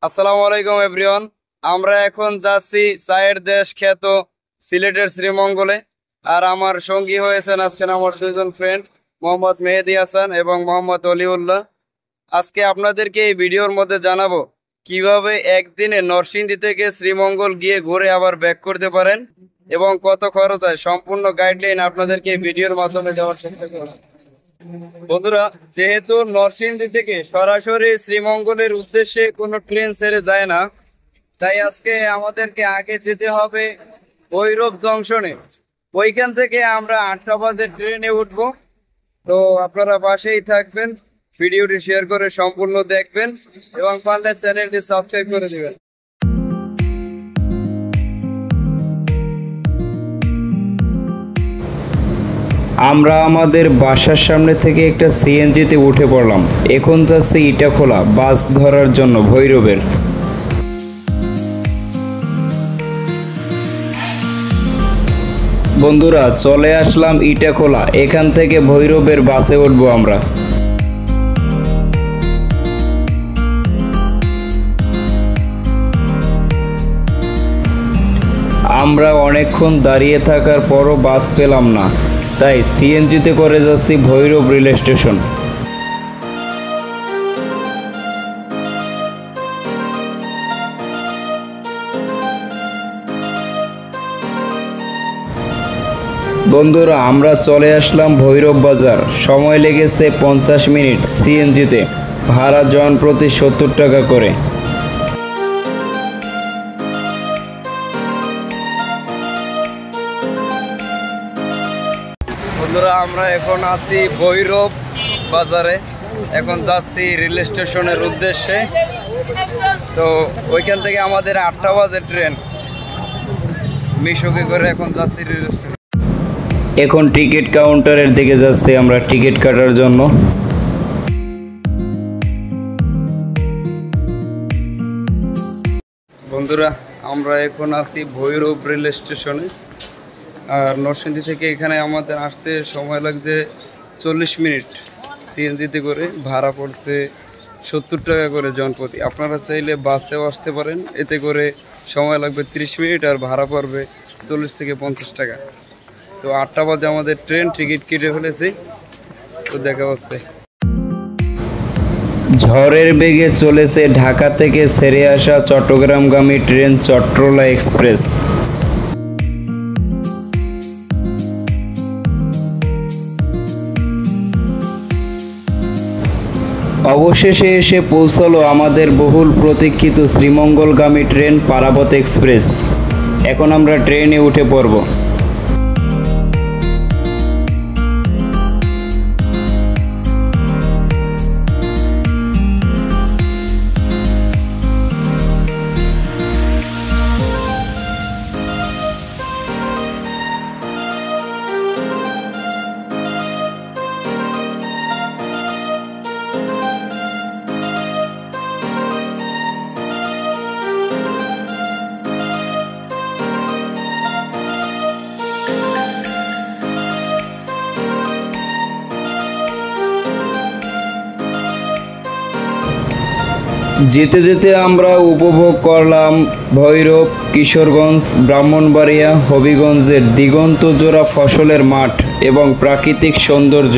আসসালামু আলাইকুম এভরিওয়ান। আমরা এখন যাচ্ছি চায়ের দেশ খ্যাত সিলেটের শ্রীমঙ্গলে। আর আমার সঙ্গী হয়েছেন আজকে আমার দুজন ফ্রেন্ড, মোহাম্মদ মেহেদি হাসান এবং মোহাম্মদ অলিউল্লাহ। আজকে আপনাদেরকে এই ভিডিওর মধ্যে জানাবো কিভাবে একদিনে নরসিংদী থেকে শ্রীমঙ্গল গিয়ে ঘুরে আবার ব্যাক করতে পারেন এবং কত খরচ হয়। সম্পূর্ণ গাইডলাইন আপনাদেরকে এই ভিডিওর মাধ্যমে দেওয়ার চেষ্টা করব। বন্ধুরা, যেহেতু নরসিংদী থেকে সরাসরি শ্রীমঙ্গলের উদ্দেশ্যে কোনো ট্রেন ছেড়ে যায় না, তাই আজকে আমাদেরকে আগে যেতে হবে ভৈরব জংশনে। ওইখান থেকে আমরা 8টা বাজে ট্রেনে উঠবো। তো আপনারা পাশেই থাকবেন, ভিডিওটি শেয়ার করে সম্পূর্ণ দেখবেন এবং পারলে চ্যানেলটি সাবস্ক্রাইব করে দিবেন। আমরা আমাদের বাসার সামনে থেকে একটা সিএনজিতে উঠে পড়লাম। এখন যাচ্ছে ইটাখোলা বাস ধরার জন্য ভৈরবের। বন্ধুরা, চলে আসলাম ইটাখোলা। এখান থেকে ভৈরবের বাসে উঠবো আমরা। আমরা অনেকক্ষণ দাঁড়িয়ে থাকার পরও বাস পেলাম না, তাই সিএনজিতে করে যাচ্ছি ভৈরব রেল স্টেশন। বন্ধুরা, আমরা চলে আসলাম ভৈরব বাজার। সময় লেগেছে 50 মিনিট সিএনজিতে, ভাড়া জন প্রতি 70 টাকা করে। বন্ধুরা, আমরা এখন আছি ভৈরব বাজারে। এখন যাচ্ছি রেল স্টেশনের উদ্দেশ্যে। তো ওইখান থেকে আমাদের 8টা বাজে ট্রেন মিশুকে করে এখন যাচ্ছি রেল স্টেশন। এখন টিকিট কাউন্টারের দিকে যাচ্ছি আমরা টিকিট কাটার জন্য। বন্ধুরা, আমরা এখন আছি ভৈরব রেল স্টেশনে। আর নরসিংদী থেকে এখানে আমাদের আসতে সময় লাগছে 40 মিনিট সিএনজিতে করে। ভাড়া পড়ছে 70 টাকা করে জনপ্রতি। আপনারা চাইলে বাসেও আসতে পারেন, এতে করে সময় লাগবে 30 মিনিট আর ভাড়া পড়বে 40 থেকে 50 টাকা। তো 8টা বাজে আমাদের ট্রেন, টিকিট কেটে ফেলেছি। তো দেখা হচ্ছে। ঝড়ের বেগে চলেছে ঢাকা থেকে ছেড়ে আসা চট্টগ্রামগামী ট্রেন চট্টলা এক্সপ্রেস। অবশেষে এসে পৌঁছালো আমাদের বহুল প্রতীক্ষিত শ্রীমঙ্গলগামী ট্রেন পারাবত এক্সপ্রেস। এখন আমরা ট্রেনে উঠে পড়ব। যেতে যেতে আমরা উপভোগ করলাম ভৈরব, কিশোরগঞ্জ, ব্রাহ্মণবাড়িয়া, হবিগঞ্জের দিগন্ত জোড়া ফসলের মাঠ এবং প্রাকৃতিক সৌন্দর্য।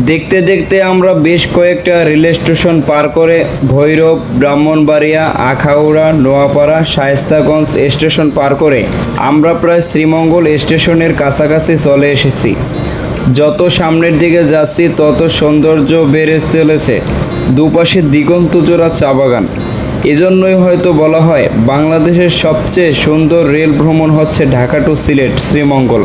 দেখতে দেখতে আমরা বেশ কয়েকটা রেল স্টেশন পার করে ভৈরব, ব্রাহ্মণবাড়িয়া, আখাউড়া, নোয়াপাড়া, শায়েস্তাগঞ্জ স্টেশন পার করে আমরা প্রায় শ্রীমঙ্গল স্টেশনের কাছাকাছি চলে এসেছি। যত সামনের দিকে যাচ্ছি তত সৌন্দর্য বেড়ে চলেছে, দুপাশে দিগন্তজোড়া চা বাগান। এজন্যই হয়তো বলা হয় বাংলাদেশের সবচেয়ে সুন্দর রেল ভ্রমণ হচ্ছে ঢাকা টু সিলেট শ্রীমঙ্গল।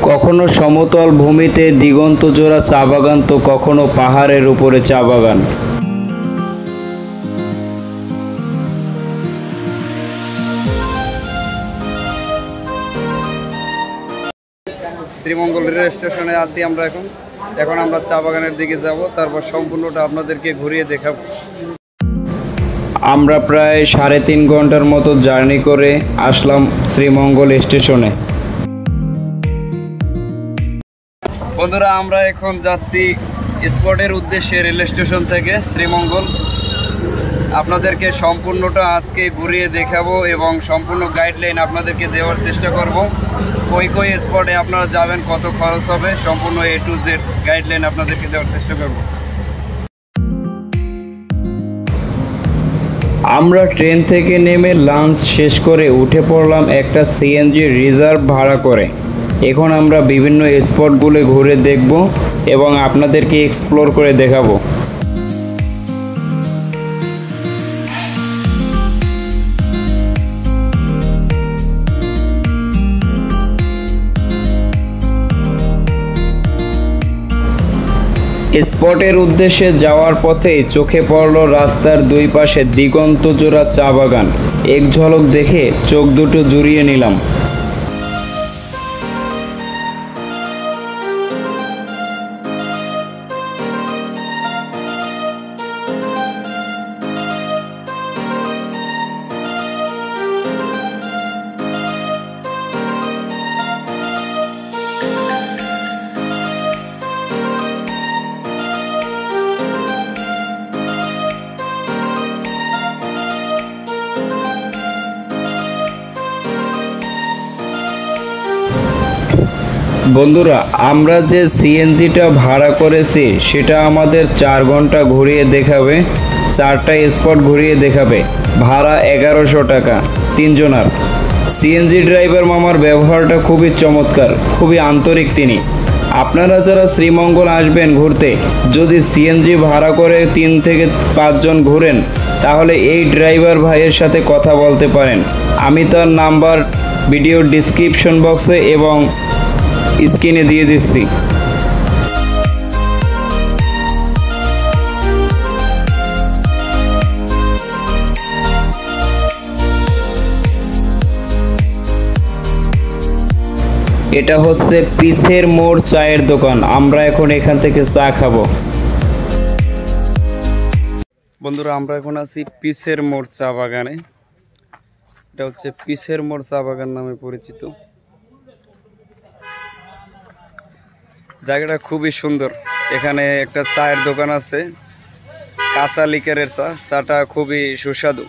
কখনো সমতল ভূমিতে দিগন্তজোড়া চা বাগান তো কখনো পাহাড়ের উপরে চা বাগান। শ্রীমঙ্গল রেল স্টেশনে আছি আমরা এখন আমরা চা বাগানের দিকে যাব, তারপর সম্পূর্ণটা আপনাদেরকে ঘুরিয়ে দেখাবো। আমরা প্রায় 3.5 ঘন্টার মতো জার্নি করে আসলাম শ্রীমঙ্গল স্টেশনে। বন্ধুরা, আমরা এখন যাচ্ছি স্পটের উদ্দেশ্যে রেল স্টেশন থেকে শ্রীমঙ্গল। আপনাদেরকে সম্পূর্ণটা আজকে ঘুরিয়ে দেখাবো এবং সম্পূর্ণ গাইডলাইন আপনাদেরকে দেওয়ার চেষ্টা করব। কই কই স্পটে আপনারা যাবেন, কত খরচ হবে, সম্পূর্ণ A to Z গাইডলাইন আপনাদেরকে দেওয়ার চেষ্টা করব। আমরা ট্রেন থেকে নেমে লাঞ্চ শেষ করে উঠে পড়লাম একটা সিএনজি রিজার্ভ ভাড়া করে। এখন আমরা বিভিন্ন স্পটগুলো ঘুরে দেখব এবং আপনাদেরকে এক্সপ্লোর করে দেখাবো। স্পটের উদ্দেশ্যে যাওয়ার পথেই চোখে পড়ল রাস্তার দুই পাশে দিগন্তজোড়া চা বাগান। এক ঝলক দেখে চোখ দুটো জুড়িয়ে নিলাম। বন্ধুরা, আমরা যে সিএনজিটা ভাড়া করেছি সেটা আমাদের 4 ঘন্টা ঘুরিয়ে দেখাবে, 4টা স্পট ঘুরিয়ে দেখাবে। ভাড়া 1100 টাকা 3 জনার। সিএনজি ড্রাইভার মামার ব্যবহারটা খুবই চমৎকার, খুবই আন্তরিক তিনি। আপনারা যারা শ্রীমঙ্গল আসবেন ঘুরতে, যদি সিএনজি ভাড়া করে 3 থেকে 5 জন ঘুরেন, তাহলে এই ড্রাইভার ভাইয়ের সাথে কথা বলতে পারেন। আমি তার নাম্বার ভিডিওর ডিসক্রিপশন বক্সে এবং স্ক্রিনে দিয়ে দিচ্ছি। এটা হচ্ছে পিসের মোড় চায়ের দোকান। আমরা এখন এখান থেকে চা খাবো। বন্ধুরা, আমরা এখন আছি পিসের মোড় চা বাগানে। এটা হচ্ছে পিসের মোড় চা বাগান নামে পরিচিত। জায়গাটা খুবই সুন্দর। এখানে একটা চায়ের দোকান আছে, কাঁচা লিকারের চা। চাটা খুবই সুস্বাদু।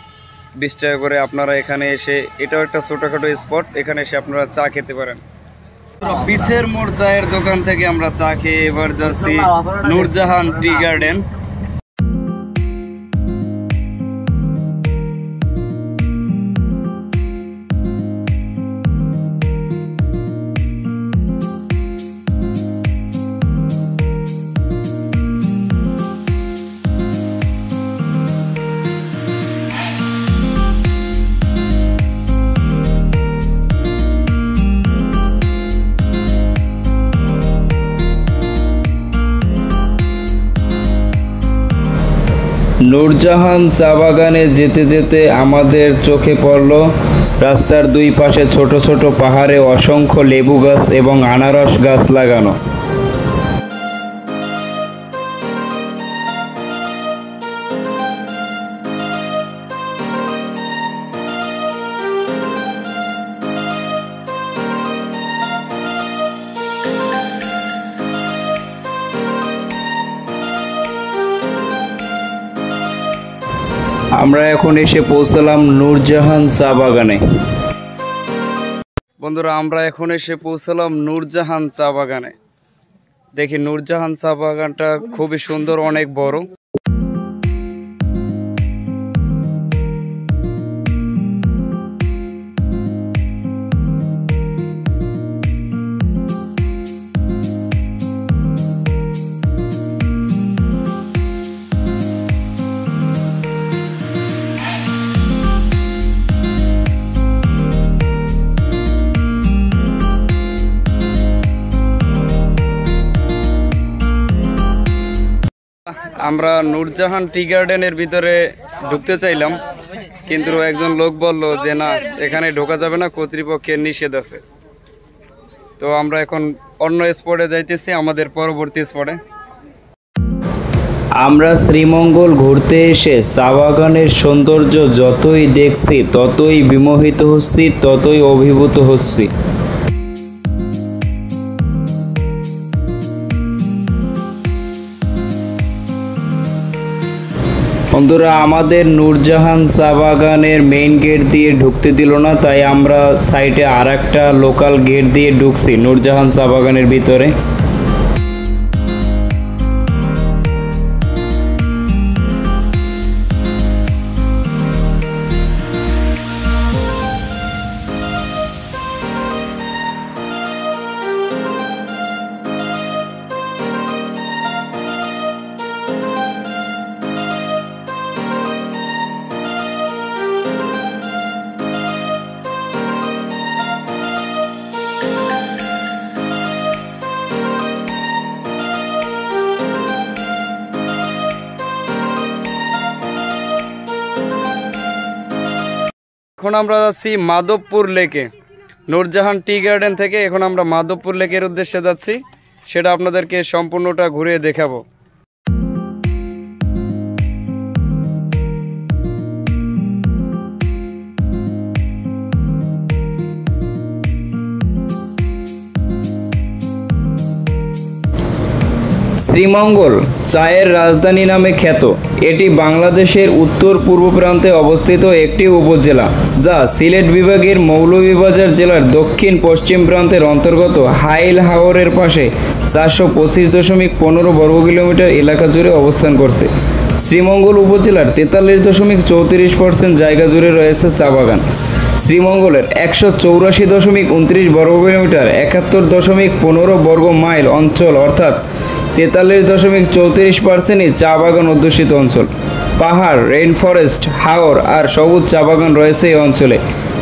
20 টাকা করে আপনারা এখানে এসে, এটাও একটা ছোটখাটো স্পট, এখানে এসে আপনারা চা খেতে পারেন। পিসের মোড় চায়ের দোকান থেকে আমরা চা খেয়ে এবার যাচ্ছি নূরজাহান টি গার্ডেন। নূরজাহান চা বাগানে যেতে যেতে আমাদের চোখে পড়ল রাস্তার দুই পাশে ছোট ছোট পাহাড়ে অসংখ্য লেবু গাছ এবং আনারস গাছ লাগানো। আমরা এখন এসে পৌঁছলাম নূরজাহান চা বাগানে। বন্ধুরা আমরা এখন এসে পৌঁছলাম নূরজাহান চা বাগানে। দেখি নূরজাহান চা বাগানটা খুবই সুন্দর, অনেক বড়। আমরা নূরজাহান টি গার্ডেনের ভিতরে ঢুকতে চাইলাম, কিন্তু একজন লোক বলল যে না, এখানে ঢোকা যাবে না, কর্তৃপক্ষের নিষেধ আছে। তো আমরা এখন অন্য স্পটে যাইতেছি, আমাদের পরবর্তী স্পটে। আমরা শ্রীমঙ্গল ঘুরতে এসে চা বাগানের সৌন্দর্য যতই দেখছি ততই বিমোহিত হচ্ছি, ততই অভিভূত হচ্ছি। বন্ধুরা আমাদের নূরজাহান চা বাগানের মেইন গেট দিয়ে ঢুকতে দিল না, তাই আমরা সাইডে আর একটা লোকাল গেট দিয়ে ঢুকছি নূরজাহান চা বাগানের ভিতরে। এখন আমরা যাচ্ছি মাধবপুর লেকে। নূরজাহান টি গার্ডেন থেকে এখন আমরা মাধবপুর লেকের উদ্দেশ্যে যাচ্ছি, সেটা আপনাদেরকে সম্পূর্ণটা ঘুরিয়ে দেখাবো। শ্রীমঙ্গল চায়ের রাজধানী নামে খ্যাত। এটি বাংলাদেশের উত্তর পূর্ব প্রান্তে অবস্থিত একটি উপজেলা, যা সিলেট বিভাগের মৌলভীবাজার জেলার দক্ষিণ পশ্চিম প্রান্তের অন্তর্গত হাইল হাওরের পাশে 425.15 বর্গ কিলোমিটার এলাকা জুড়ে অবস্থান করছে। শ্রীমঙ্গল উপজেলার 43.34% জায়গা জুড়ে রয়েছে চা বাগান। শ্রীমঙ্গলের 184.29 বর্গ কিলোমিটার 71.15 বর্গ মাইল অঞ্চল অর্থাৎ 43.34%ই চা বাগান অধ্যুষিত অঞ্চল। পাহাড়, রেইন ফরেস্ট, হাওর আর সবুজ চা বাগান রয়েছে এই অঞ্চলে।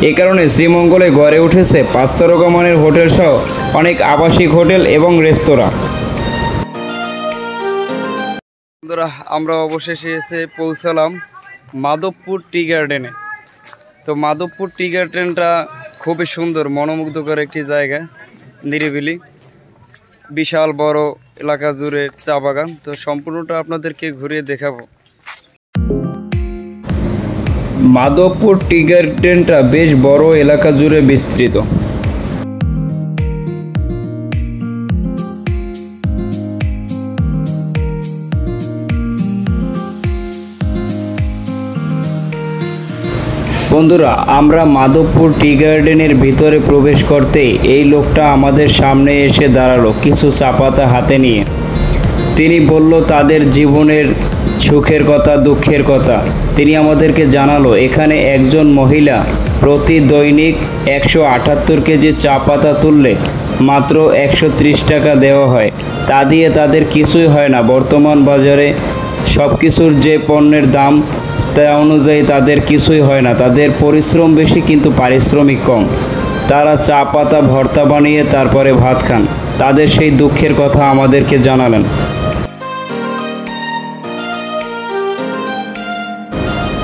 এ কারণে শ্রীমঙ্গলে গড়ে উঠেছে 5 তারকা মানের হোটেল সহ অনেক আবাসিক হোটেল এবং রেস্তোরাঁ। বন্ধুরা আমরা অবশেষে এসে পৌঁছালাম মাধবপুর টি গার্ডেনে। তো মাধবপুর টি গার্ডেনটা খুবই সুন্দর, মনোমুগ্ধকর একটি জায়গা, নিরিবিলি, বিশাল বড় এলাকা জুড়ে চা বাগান। তো সম্পূর্ণটা আপনাদেরকে ঘুরিয়ে দেখাবো। মাধবপুর টি গার্ডেনটা বেশ বড় এলাকা জুড়ে বিস্তৃত। বন্ধুরা আমরা মাধবপুর টি গার্ডেনের ভিতরে প্রবেশ করতেই এই লোকটা আমাদের সামনে এসে দাঁড়ালো কিছু চা পাতা হাতে নিয়ে। তিনি বলল তাদের জীবনের সুখের কথা, দুঃখের কথা। তিনি আমাদেরকে জানালো এখানে একজন মহিলা প্রতি দৈনিক 178 কেজি চা পাতা তুললে মাত্র 130 টাকা দেওয়া হয়। তা দিয়ে তাদের কিছুই হয় না। বর্তমান বাজারে সব কিছুর যে পণ্যের দাম তা অনুযায়ী তাদের কিছুই হয় না। তাদের পরিশ্রম বেশি কিন্তু পারিশ্রমিক কম। তারা চা পাতা ভর্তা বানিয়ে তারপরে ভাত খান। তাদের সেই দুঃখের কথা আমাদেরকে জানালেন।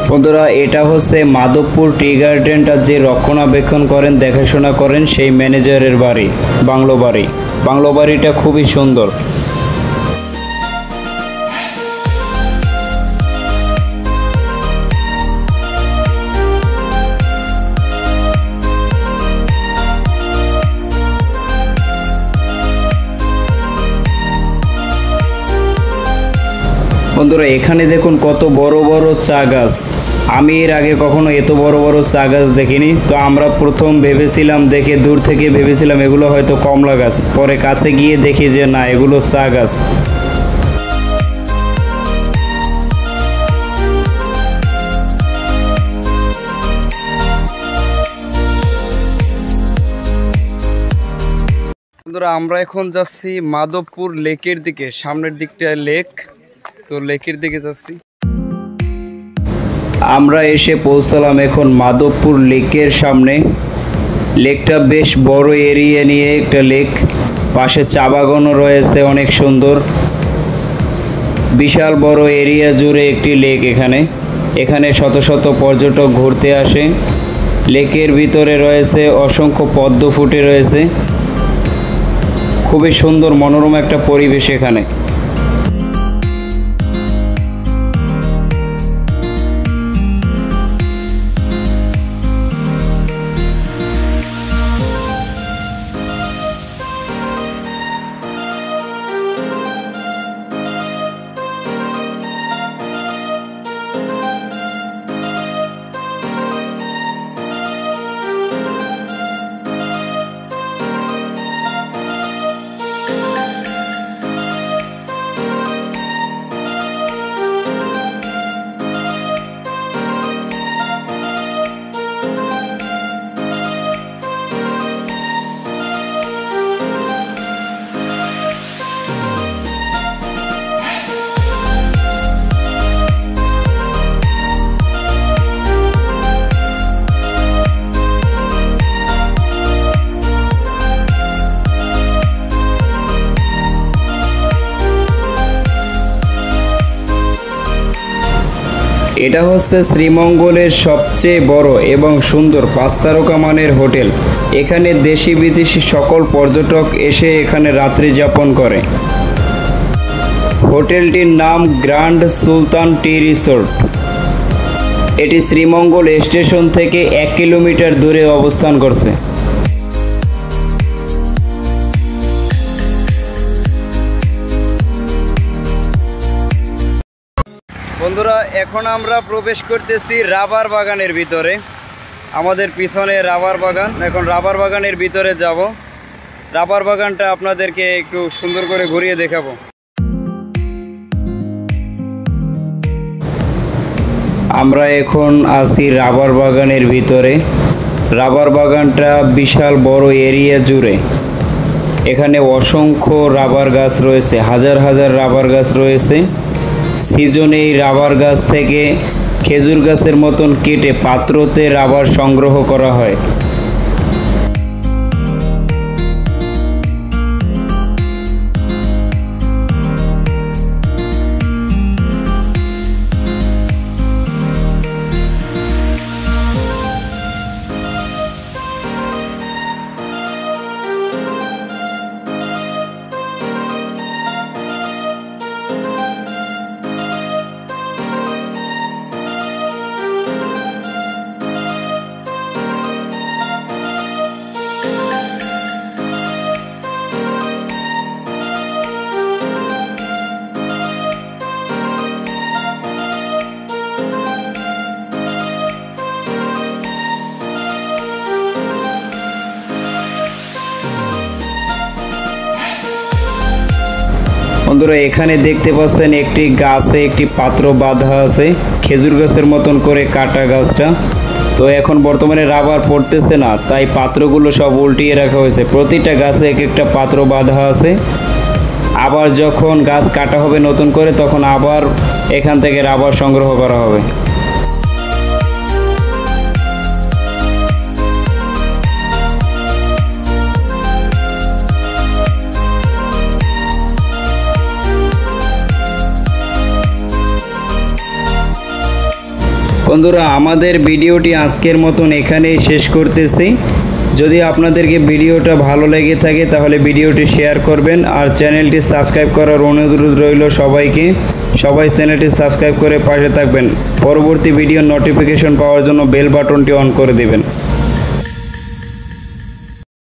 বন্ধুরা এটা হচ্ছে মাধবপুর টি গার্ডেনটা যে রক্ষণাবেক্ষণ করেন, দেখাশোনা করেন সেই ম্যানেজারের বাড়ি, বাংলো বাড়ি। বাংলো বাড়িটা খুবই সুন্দর। বন্ধুরা এখানে দেখুন কত বড় বড় চা গাছ। আমি এর আগে কখনো এত বড় বড় চা গাছ দেখিনি। তো আমরা প্রথম ভেবেছিলাম, দেখে দূর থেকে ভেবেছিলাম এগুলো হয়তো কমলা গাছ, পরে কাছে গিয়ে দেখি যে না, এগুলো চা গাছ। বন্ধুরা আমরা এখন যাচ্ছি মাধবপুর লেকের দিকে, সামনের দিকটা লেক, তো লেকের দিকে যাচ্ছি। আমরা এসে পৌঁছালাম এখন মাধবপুর লেকের সামনে। লেকটা বেশ বড় এরিয়া নিয়ে একটা লেক, পাশে চা বাগানও রয়েছে অনেক সুন্দর, বিশাল বড় এরিয়া জুড়ে একটি লেক। এখানে শত শত পর্যটক ঘুরতে আসে। লেকের ভিতরে রয়েছে অসংখ্য পদ্ম ফুটে রয়েছে, খুবই সুন্দর মনোরম একটা পরিবেশ এখানে। এটা হচ্ছে শ্রীমঙ্গলের সবচেয়ে বড় এবং সুন্দর 5 তারকা মানের হোটেল। এখানে দেশি বিদেশি সকল পর্যটক এসে এখানে রাত্রি যাপন করে। হোটেলটির নাম গ্র্যান্ড সুলতান টি রিসোর্ট। এটি শ্রীমঙ্গল স্টেশন থেকে 1 কিলোমিটার দূরে অবস্থান করছে। বন্ধুরা এখন আমরা প্রবেশ করতেছি রাবার বাগানের ভিতরে। আমাদের পিছনে রাবার বাগান, এখন রাবার বাগানের ভিতরে যাব। রাবার বাগানটা আপনাদেরকে একটু সুন্দর করে ঘুরিয়ে দেখাবো। আমরা এখন আছি রাবার বাগানের ভিতরে। রাবার বাগানটা বিশাল বড় এরিয়া জুড়ে। এখানে অসংখ্য রাবার গাছ রয়েছে, হাজার হাজার রাবার গাছ রয়েছে। সিজনে এই রাবার গাছ থেকে খেজুর গাছের মতন কেটে পাত্রতে রাবার সংগ্রহ করা হয়। বন্ধুরা এখানে দেখতে পাচ্ছেন একটি গাছে একটি পাত্র বাঁধা আছে, খেজুর গাছের মতন করে কাটা গাছটা। তো এখন বর্তমানে রাবার পড়তেছে না, তাই পাত্রগুলো সব উল্টিয়ে রাখা হয়েছে। প্রতিটা গাছে এক একটা পাত্র বাঁধা আছে। আবার যখন গাছ কাটা হবে নতুন করে, তখন আবার এখান থেকে রাবার সংগ্রহ করা হবে। বন্ধুরা আমাদের ভিডিওটি আজকের মতন এখানেই শেষ করতেছি। যদি আপনাদেরকে ভিডিওটা ভালো লেগে থাকে তাহলে ভিডিওটি শেয়ার করবেন, আর চ্যানেলটি সাবস্ক্রাইব করার অনুরোধ রইল সবাইকে। সবাই চ্যানেলটি সাবস্ক্রাইব করে পাশে থাকবেন। পরবর্তী ভিডিও নোটিফিকেশন পাওয়ার জন্য বেল বাটনটি অন করে দিবেন।